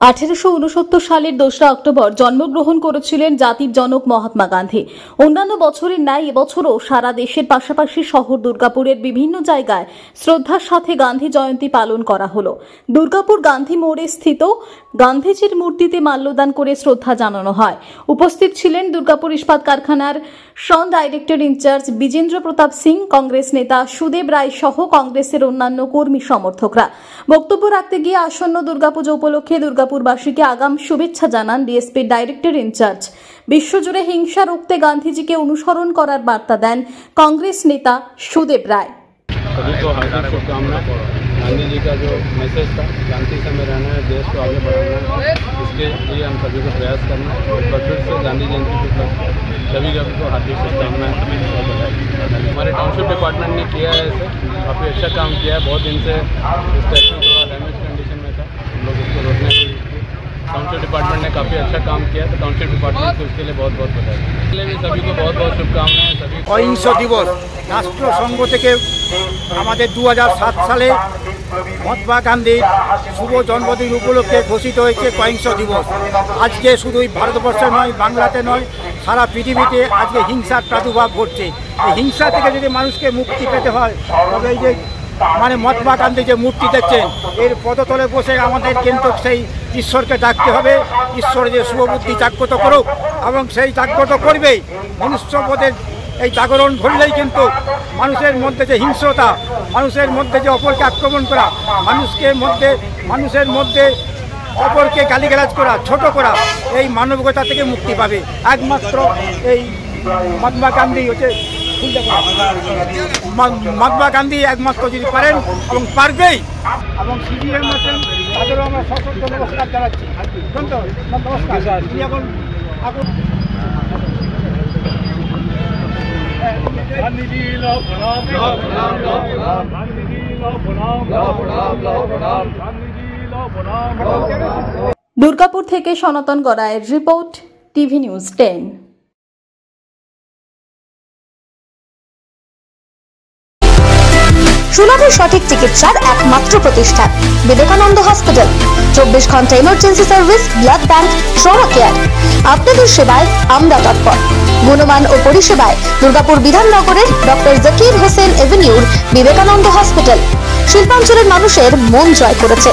1869 সালের 2রা অক্টোবর জন্মগ্রহণ করেছিলেন জাতির জনক মহাত্মা গান্ধী। অন্যান্য বছরের ন্যায় এবছরও সারা দেশের পাশাপাশি শহর দুর্গাপুরের বিভিন্ন জায়গায় শ্রদ্ধার সাথে গান্ধী জয়ন্তী পালন করা হলো। দুর্গাপুর গান্ধী মোড়ে স্থিত গান্ধীজির মূর্তিতে মাল্যদান করে শ্রদ্ধা জানানো হয়। উপস্থিত ছিলেন দুর্গাপুর ইস্পাত কারখানার সন ডাইরেক্টর ইনচার্জ বিজেন্দ্র প্রতাপ সিং, কংগ্রেস নেতা সুদেব রায় সহ কংগ্রেসের অন্যান্য কর্মী সমর্থকরা। বক্তব্য রাখতে গিয়ে আসন্ন দুর্গাপুজো উপলক্ষে দুর্গাপুরবাসীকে আগাম শুভেচ্ছা জানান ডিএসপির ডাইরেক্টর ইনচার্জ। বিশ্বজুড়ে হিংসা রুখতে গান্ধীজিকে অনুসরণ করার বার্তা দেন কংগ্রেস নেতা সুদেব রায়। सभी को हार्दिक शुभकामनाएं। गांधी जी का जो मैसेज था, शांति समय रहना है, देश को आगे बढ़ाना है, इसके लिए हम सभी को प्रयास करना है। एक बार फिर से गांधी जयंती के सभी को हार्दिक शुभकामनाएं। हमारे टाउनशिप डिपार्टमेंट ने किया है ऐसे, काफ़ी अच्छा काम किया है। बहुत दिन से स्टैचू थोड़ा डैमेज कंडीशन में था, हम लोग इसको रोकने के लिए टाउनशिप डिपार्टमेंट ने काफ़ी अच्छा काम किया है, तो टाउनशिप डिपार्टमेंट को उसके लिए बहुत बहुत बधाई। इसलिए भी सभी को बहुत बहुत शुभकामनाएं। सभी অহিংস দিবস রাষ্ট্রসংঘ থেকে আমাদের 2007 সালে মহাত্মা গান্ধীর শুভ জন্মদিন উপলক্ষে ঘোষিত হয়েছে অহিংস দিবস। আজকে শুধুই ভারতবর্ষে নয়, বাংলাতে নয়, সারা পৃথিবীতে আজকে হিংসার প্রাদুর্ভাব ঘটছে। এই হিংসা থেকে যদি মানুষকে মুক্তি পেতে হয়, তবে এই যে মহাত্মা গান্ধী যে মূর্তি দেখছেন, এর পদতলে বসে আমাদের কিন্তু সেই ঈশ্বরকে ডাকতে হবে। ঈশ্বর যে শুভবুদ্ধি জাগ্রত করুক, এবং সেই জাগ্রত করবেই। মনুষ্যবোধের এই জাগরণ ঘটলেই কিন্তু মানুষের মধ্যে যে হিংস্রতা, মানুষের মধ্যে যে অপরকে আক্রমণ করা, মানুষের মধ্যে অপরকে গালিগালাজ করা, ছোট করা, এই মানবিকতা থেকে মুক্তি পাবে একমাত্র এই মহাত্মা গান্ধী হচ্ছে। মহাত্মা গান্ধী একমাত্র যদি পারেন এবং পারবেই, এবং সিপিএম আছেন তাদেরও আমরা সশস্ত্র নমস্কার জানাচ্ছি। নমস্কার। দুর্গাপুর থেকে সনাতন গড়াইয়ের রিপোর্ট, টিভি নিউজ 10। সুলভ সঠিক চিকিৎসার একমাত্র প্রতিষ্ঠান বিবেকানন্দ হসপিটাল। 24 ঘন্টা emergency service, blood bank, trauma care. আপনাদের সেবায় আমরা তৎপর। গুণমান ও পরিষেবায় দুর্গাপুর বিধাননগরের ডক্টর জাকির হোসেন এভিনিউর বিবেকানন্দ হসপিটাল শিল্পাঞ্চলের মানুষের মন জয় করেছে।